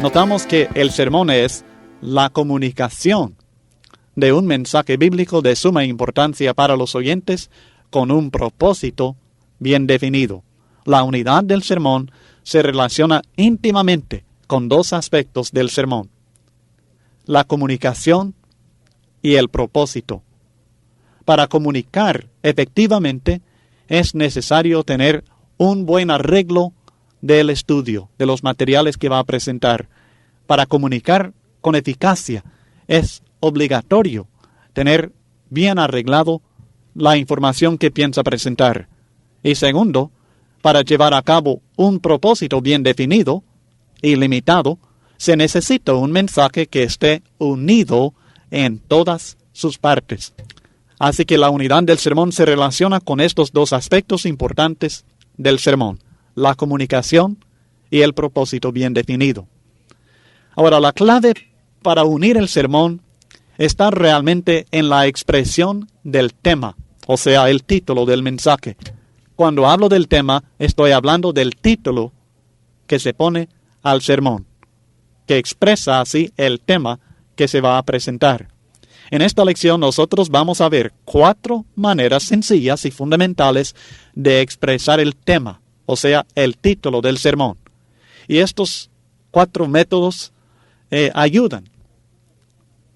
Notamos que el sermón es la comunicación de un mensaje bíblico de suma importancia para los oyentes con un propósito bien definido. La unidad del sermón se relaciona íntimamente con dos aspectos del sermón: la comunicación y el propósito. Para comunicar efectivamente es necesario tener un buen arreglo del estudio, de los materiales que va a presentar. Para comunicar con eficacia es obligatorio tener bien arreglado la información que piensa presentar. Y segundo, para llevar a cabo un propósito bien definido y limitado, se necesita un mensaje que esté unido en todas sus partes. Así que la unidad del sermón se relaciona con estos dos aspectos importantes del sermón: la comunicación y el propósito bien definido. Ahora, la clave para unir el sermón está realmente en la expresión del tema, o sea, el título del mensaje. Cuando hablo del tema, estoy hablando del título que se pone al sermón, que expresa así el tema que se va a presentar. En esta lección nosotros vamos a ver 4 maneras sencillas y fundamentales de expresar el tema, o sea, el título del sermón. Y estos 4 métodos ayudan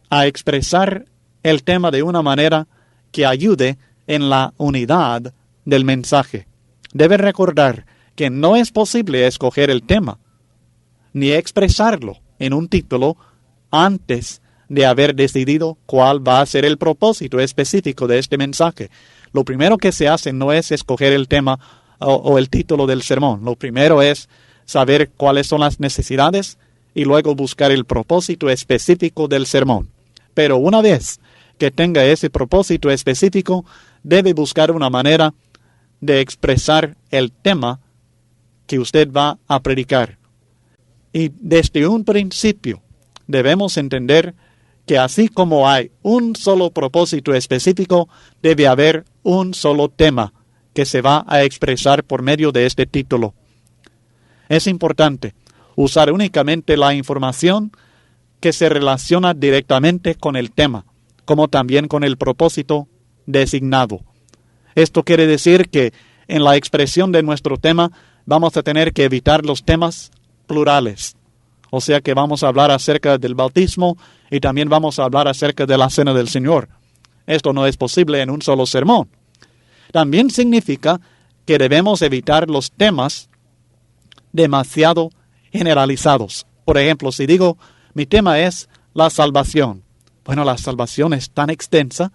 a expresar el tema de una manera que ayude en la unidad del mensaje. Debe recordar que no es posible escoger el tema ni expresarlo en un título antes de haber decidido cuál va a ser el propósito específico de este mensaje. Lo primero que se hace no es escoger el tema o el título del sermón. Lo primero es saber cuáles son las necesidades y luego buscar el propósito específico del sermón. Pero una vez que tenga ese propósito específico, debe buscar una manera de expresar el tema que usted va a predicar. Y desde un principio debemos entender que así como hay un solo propósito específico, debe haber un solo tema que se va a expresar por medio de este título. Es importante usar únicamente la información que se relaciona directamente con el tema, como también con el propósito designado. Esto quiere decir que en la expresión de nuestro tema vamos a tener que evitar los temas plurales. O sea que vamos a hablar acerca del bautismo y también vamos a hablar acerca de la Cena del Señor. Esto no es posible en un solo sermón. También significa que debemos evitar los temas demasiado generalizados. Por ejemplo, si digo, mi tema es la salvación. Bueno, la salvación es tan extensa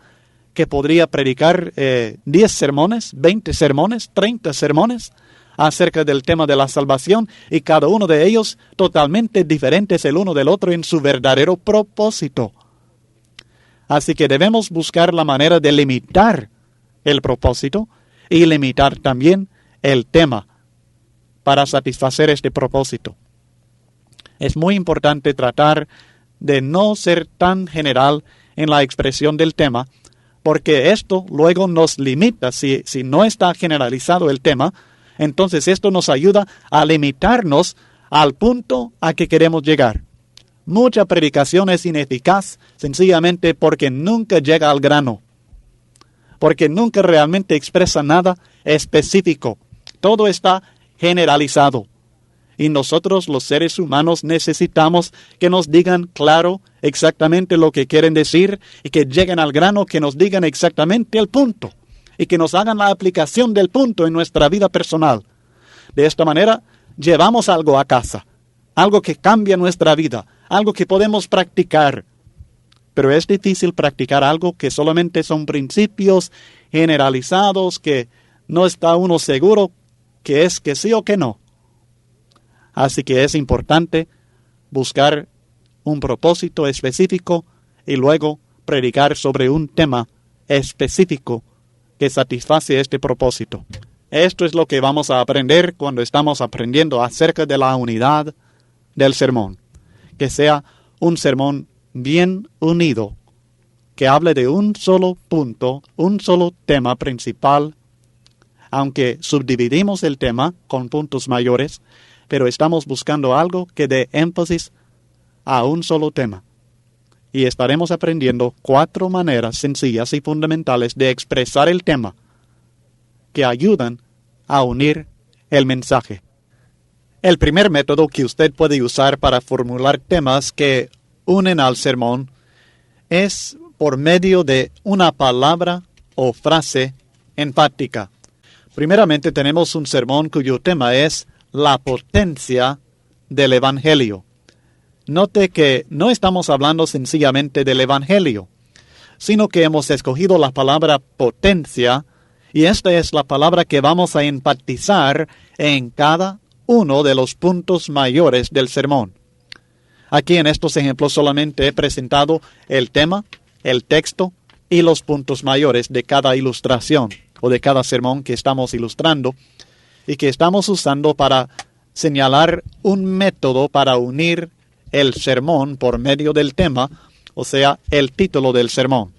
que podría predicar 10 sermones, 20 sermones, 30 sermones acerca del tema de la salvación, y cada uno de ellos totalmente diferentes el uno del otro en su verdadero propósito. Así que debemos buscar la manera de limitar el propósito y limitar también el tema para satisfacer este propósito. Es muy importante tratar de no ser tan general en la expresión del tema, porque esto luego nos limita. Si no está generalizado el tema, entonces esto nos ayuda a limitarnos al punto a que queremos llegar. Mucha predicación es ineficaz sencillamente porque nunca llega al grano, porque nunca realmente expresa nada específico. Todo está generalizado. Y nosotros, los seres humanos, necesitamos que nos digan claro exactamente lo que quieren decir y que lleguen al grano, que nos digan exactamente el punto y que nos hagan la aplicación del punto en nuestra vida personal. De esta manera, llevamos algo a casa, algo que cambia nuestra vida, algo que podemos practicar. Pero es difícil practicar algo que solamente son principios generalizados, que no está uno seguro que es que sí o que no. Así que es importante buscar un propósito específico y luego predicar sobre un tema específico que satisface este propósito. Esto es lo que vamos a aprender cuando estamos aprendiendo acerca de la unidad del sermón. Que sea un sermón bien unido, que hable de un solo punto, un solo tema principal. Aunque subdividimos el tema con puntos mayores, pero estamos buscando algo que dé énfasis a un solo tema. Y estaremos aprendiendo 4 maneras sencillas y fundamentales de expresar el tema que ayudan a unir el mensaje. El primer método que usted puede usar para formular temas que unen al sermón es por medio de una palabra o frase enfática. Primeramente tenemos un sermón cuyo tema es la potencia del Evangelio. Note que no estamos hablando sencillamente del Evangelio, sino que hemos escogido la palabra potencia, y esta es la palabra que vamos a enfatizar en cada uno de los puntos mayores del sermón. Aquí en estos ejemplos solamente he presentado el tema, el texto y los puntos mayores de cada ilustración o de cada sermón que estamos ilustrando y que estamos usando para señalar un método para unir el sermón por medio del tema, o sea, el título del sermón.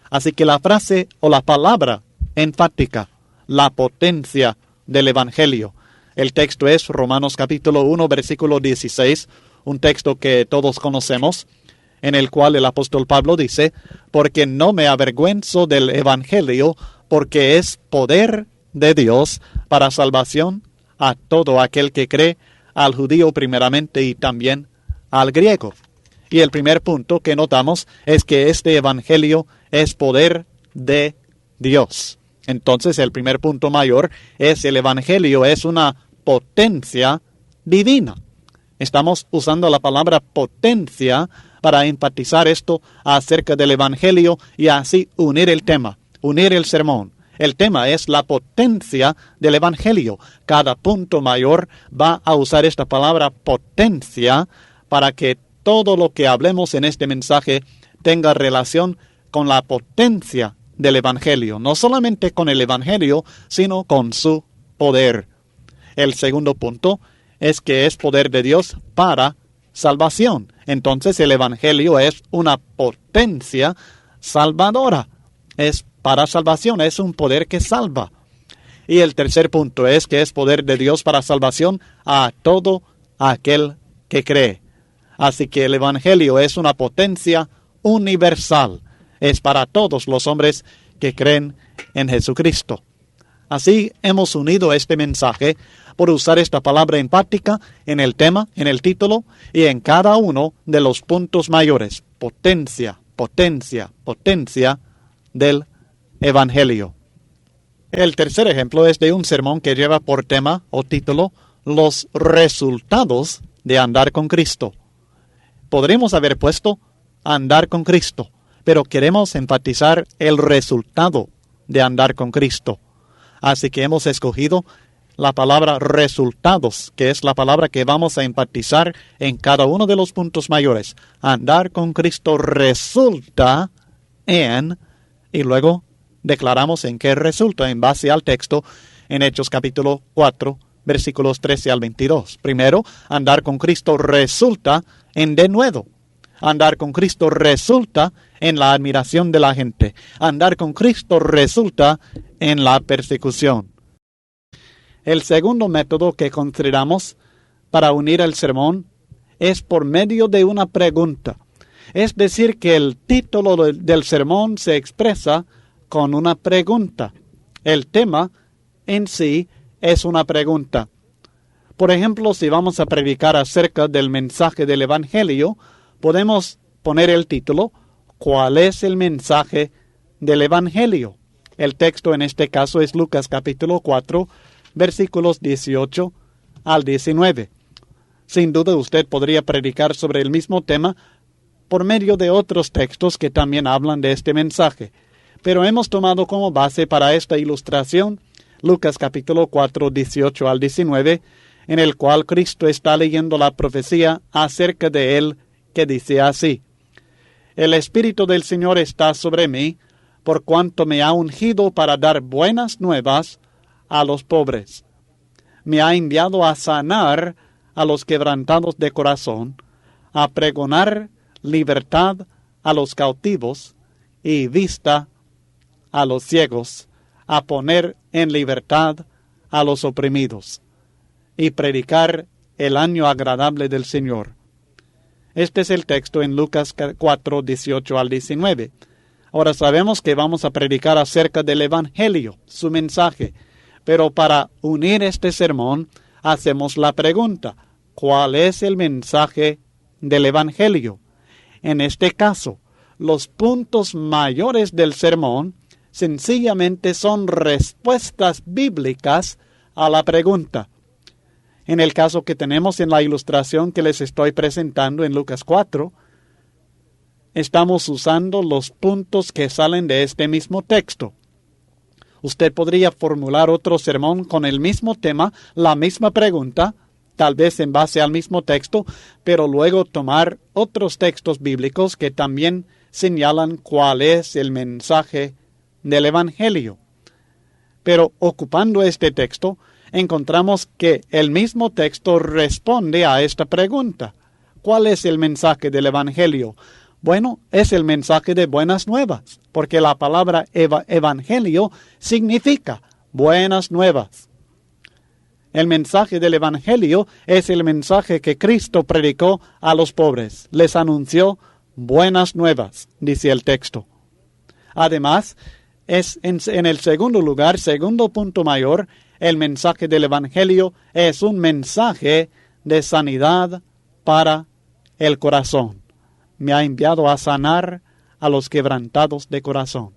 Así que la frase o la palabra enfática, la potencia del Evangelio. El texto es Romanos capítulo 1, versículo 16, un texto que todos conocemos, en el cual el apóstol Pablo dice, porque no me avergüenzo del Evangelio, porque es poder de Dios para salvación a todo aquel que cree, al judío primeramente y también al griego. Y el primer punto que notamos es que este Evangelio es poder de Dios. Entonces el primer punto mayor es el Evangelio es una potencia divina. Estamos usando la palabra potencia para enfatizar esto acerca del Evangelio y así unir el tema, unir el sermón. El tema es la potencia del Evangelio. Cada punto mayor va a usar esta palabra potencia para que todo lo que hablemos en este mensaje tenga relación con la potencia del Evangelio. No solamente con el Evangelio, sino con su poder. El segundo punto es que es poder de Dios para salvación. Entonces el Evangelio es una potencia salvadora. Es para salvación, es un poder que salva. Y el tercer punto es que es poder de Dios para salvación a todo aquel que cree. Así que el Evangelio es una potencia universal. Es para todos los hombres que creen en Jesucristo. Así hemos unido este mensaje por usar esta palabra enfática en el tema, en el título y en cada uno de los puntos mayores. Potencia, potencia, potencia del Evangelio. El tercer ejemplo es de un sermón que lleva por tema o título los resultados de andar con Cristo. Podríamos haber puesto andar con Cristo, pero queremos enfatizar el resultado de andar con Cristo. Así que hemos escogido la palabra resultados, que es la palabra que vamos a enfatizar en cada uno de los puntos mayores. Andar con Cristo resulta en, y luego declaramos en qué resulta en base al texto en Hechos capítulo 4, versículos 13 al 22. Primero, andar con Cristo resulta en denuedo. Andar con Cristo resulta en la admiración de la gente. Andar con Cristo resulta en la persecución. El segundo método que consideramos para unir el sermón es por medio de una pregunta. Es decir, que el título del sermón se expresa con una pregunta. El tema en sí es una pregunta. Por ejemplo, si vamos a predicar acerca del mensaje del Evangelio, podemos poner el título, ¿cuál es el mensaje del Evangelio? El texto en este caso es Lucas capítulo 4, versículos 18 al 19. Sin duda usted podría predicar sobre el mismo tema por medio de otros textos que también hablan de este mensaje. Pero hemos tomado como base para esta ilustración Lucas capítulo 4, 18 al 19, en el cual Cristo está leyendo la profecía acerca de él, que dice así: El Espíritu del Señor está sobre mí, por cuanto me ha ungido para dar buenas nuevas a los pobres. Me ha enviado a sanar a los quebrantados de corazón, a pregonar libertad a los cautivos y vista a los ciegos, a poner en libertad a los oprimidos, y predicar el año agradable del Señor. Este es el texto en Lucas 4, 18 al 19. Ahora sabemos que vamos a predicar acerca del Evangelio, su mensaje. Pero para unir este sermón, hacemos la pregunta: ¿cuál es el mensaje del Evangelio? En este caso, los puntos mayores del sermón sencillamente son respuestas bíblicas a la pregunta. En el caso que tenemos en la ilustración que les estoy presentando en Lucas 4, estamos usando los puntos que salen de este mismo texto. Usted podría formular otro sermón con el mismo tema, la misma pregunta, tal vez en base al mismo texto, pero luego tomar otros textos bíblicos que también señalan cuál es el mensaje del Evangelio. Pero ocupando este texto, encontramos que el mismo texto responde a esta pregunta: ¿cuál es el mensaje del Evangelio? Bueno, es el mensaje de buenas nuevas, porque la palabra evangelio significa buenas nuevas. El mensaje del Evangelio es el mensaje que Cristo predicó a los pobres. Les anunció buenas nuevas, dice el texto. Además, es en el segundo lugar, segundo punto mayor, el mensaje del Evangelio es un mensaje de sanidad para el corazón. Me ha enviado a sanar a los quebrantados de corazón.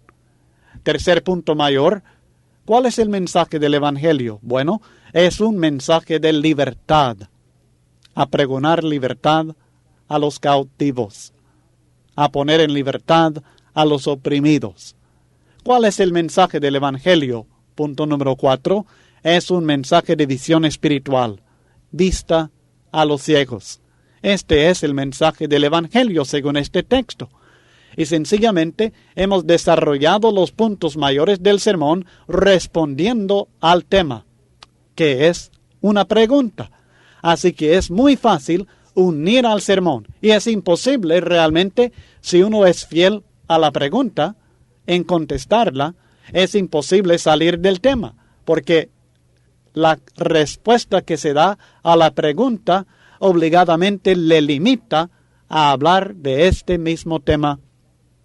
Tercer punto mayor, ¿cuál es el mensaje del Evangelio? Bueno, es un mensaje de libertad, a pregonar libertad a los cautivos, a poner en libertad a los oprimidos. ¿Cuál es el mensaje del Evangelio? Punto número 4, es un mensaje de visión espiritual, vista a los ciegos. Este es el mensaje del Evangelio según este texto. Y sencillamente hemos desarrollado los puntos mayores del sermón respondiendo al tema, que es una pregunta. Así que es muy fácil unir al sermón. Y es imposible realmente, si uno es fiel a la pregunta, en contestarla, es imposible salir del tema, porque la respuesta que se da a la pregunta obligadamente le limita a hablar de este mismo tema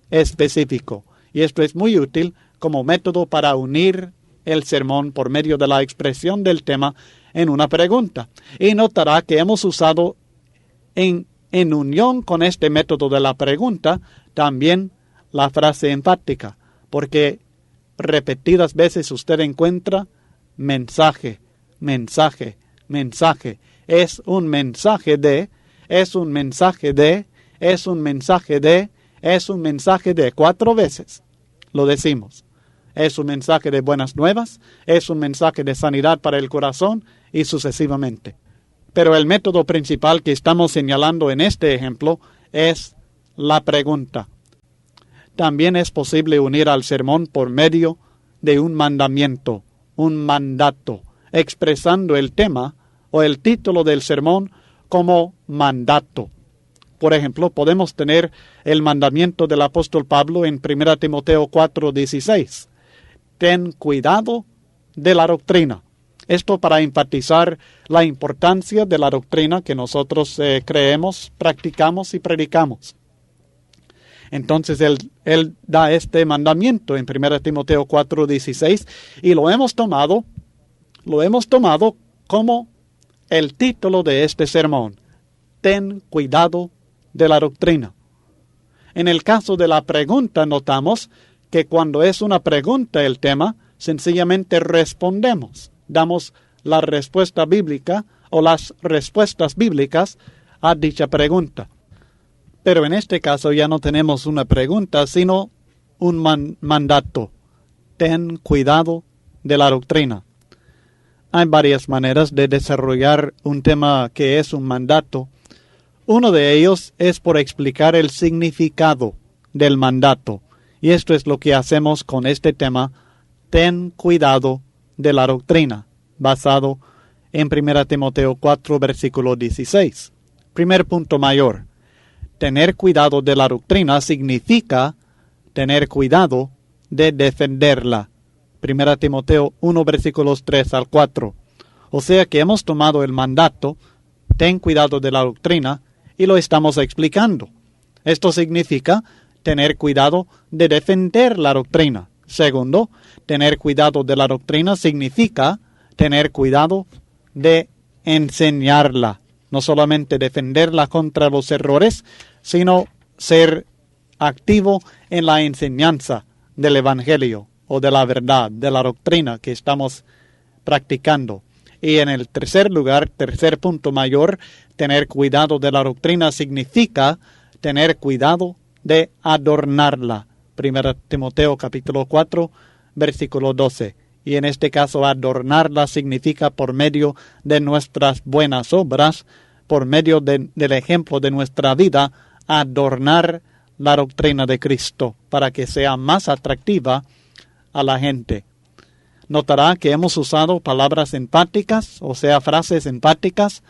específico. Y esto es muy útil como método para unir el sermón por medio de la expresión del tema en una pregunta. Y notará que hemos usado en unión con este método de la pregunta también la frase enfática, porque repetidas veces usted encuentra mensaje, mensaje, mensaje. Es un mensaje de, es un mensaje de, es un mensaje de, es un mensaje de. 4 veces lo decimos. Es un mensaje de buenas nuevas, es un mensaje de sanidad para el corazón y sucesivamente. Pero el método principal que estamos señalando en este ejemplo es la pregunta. También es posible unir al sermón por medio de un mandamiento, un mandato, expresando el tema o el título del sermón como mandato. Por ejemplo, podemos tener el mandamiento del apóstol Pablo en 1 Timoteo 4:16. Ten cuidado de la doctrina. Esto para enfatizar la importancia de la doctrina que nosotros creemos, practicamos y predicamos. Entonces él da este mandamiento en 1 Timoteo 4:16 y lo hemos tomado como el título de este sermón. Ten cuidado de la doctrina. En el caso de la pregunta notamos que cuando es una pregunta el tema, sencillamente respondemos. Damos la respuesta bíblica o las respuestas bíblicas a dicha pregunta. Pero en este caso ya no tenemos una pregunta, sino un mandato. Ten cuidado de la doctrina. Hay varias maneras de desarrollar un tema que es un mandato. Uno de ellos es por explicar el significado del mandato. Y esto es lo que hacemos con este tema, ten cuidado de la doctrina, basado en 1 Timoteo 4, versículo 16. Primer punto mayor. Tener cuidado de la doctrina significa tener cuidado de defenderla. 1 Timoteo 1, versículos 3 al 4. O sea que hemos tomado el mandato ten cuidado de la doctrina, y lo estamos explicando. Esto significa tener cuidado de defender la doctrina. Segundo, tener cuidado de la doctrina significa tener cuidado de enseñarla. No solamente defenderla contra los errores, sino ser activo en la enseñanza del Evangelio o de la verdad, de la doctrina que estamos practicando. Y en el tercer lugar, tercer punto mayor, tener cuidado de la doctrina significa tener cuidado de adornarla. 1 Timoteo capítulo 4, versículo 12. Y en este caso adornarla significa por medio de nuestras buenas obras, por medio del ejemplo de nuestra vida, adornar la doctrina de Cristo para que sea más atractiva a la gente. Notará que hemos usado palabras empáticas, o sea, frases empáticas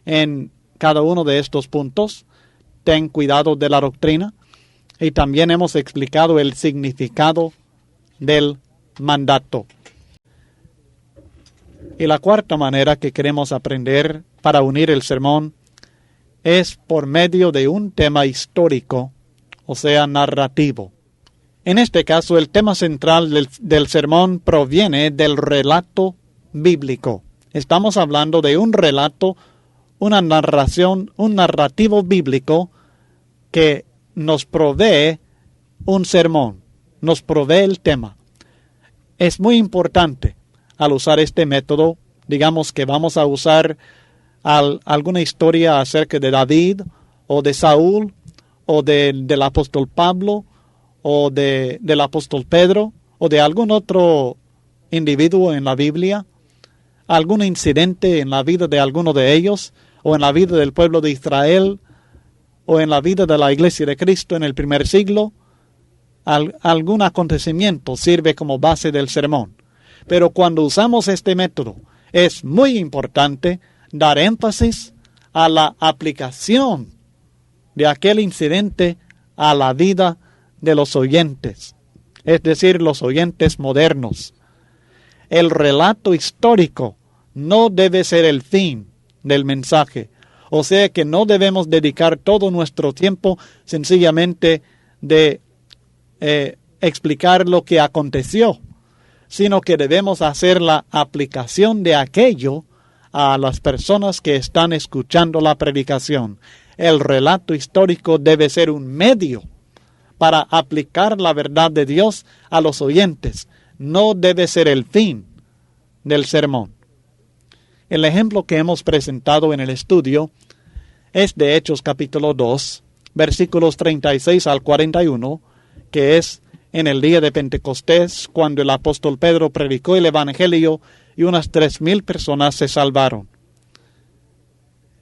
en cada uno de estos puntos. Ten cuidado de la doctrina. Y también hemos explicado el significado del mandato. Y la cuarta manera que queremos aprender para unir el sermón es por medio de un tema histórico, o sea, narrativo. En este caso, el tema central del sermón proviene del relato bíblico. Estamos hablando de un relato, una narración, un narrativo bíblico que nos provee un sermón, nos provee el tema. Es muy importante al usar este método, digamos que vamos a usar alguna historia acerca de David o de Saúl o del apóstol Pablo o del apóstol Pedro o de algún otro individuo en la Biblia, algún incidente en la vida de alguno de ellos o en la vida del pueblo de Israel o en la vida de la Iglesia de Cristo en el primer siglo. Algún acontecimiento sirve como base del sermón. Pero cuando usamos este método, es muy importante dar énfasis a la aplicación de aquel incidente a la vida de los oyentes, es decir, los oyentes modernos. El relato histórico no debe ser el fin del mensaje, o sea que no debemos dedicar todo nuestro tiempo sencillamente de explicar lo que aconteció, sino que debemos hacer la aplicación de aquello a las personas que están escuchando la predicación. El relato histórico debe ser un medio para aplicar la verdad de Dios a los oyentes. No debe ser el fin del sermón. El ejemplo que hemos presentado en el estudio es de Hechos capítulo 2, versículos 36 al 41, que es en el día de Pentecostés, cuando el apóstol Pedro predicó el Evangelio y unas 3,000 personas se salvaron.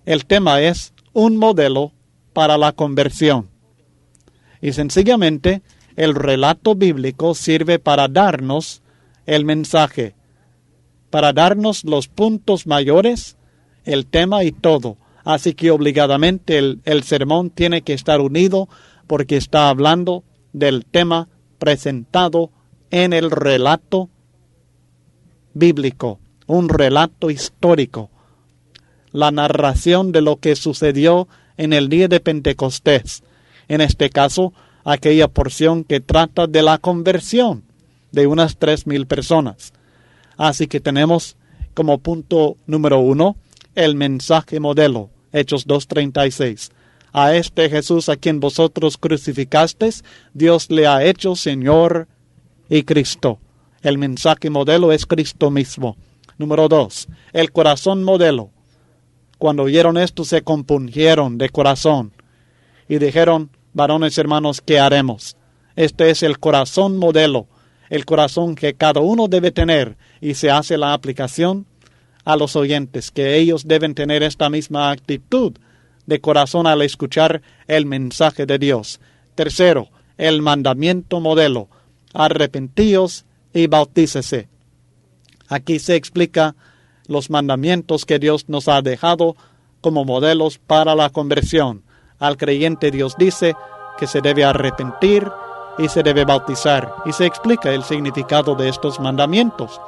El tema es un modelo para la conversión. Y sencillamente, el relato bíblico sirve para darnos el mensaje, para darnos los puntos mayores, el tema y todo. Así que obligadamente el sermón tiene que estar unido porque está hablando del tema presentado en el relato bíblico, un relato histórico, la narración de lo que sucedió en el día de Pentecostés. En este caso, aquella porción que trata de la conversión de unas 3,000 personas. Así que tenemos como punto número 1 el mensaje modelo, Hechos 2:36. A este Jesús a quien vosotros crucificasteis, Dios le ha hecho Señor y Cristo. El mensaje modelo es Cristo mismo. Número 2, el corazón modelo. Cuando oyeron esto se compungieron de corazón y dijeron, varones hermanos, ¿qué haremos? Este es el corazón modelo, el corazón que cada uno debe tener, y se hace la aplicación a los oyentes, que ellos deben tener esta misma actitud de corazón al escuchar el mensaje de Dios. Tercero, el mandamiento modelo, arrepentíos y bautícese. Aquí se explica los mandamientos que Dios nos ha dejado como modelos para la conversión. Al creyente Dios dice que se debe arrepentir y se debe bautizar, y se explica el significado de estos mandamientos.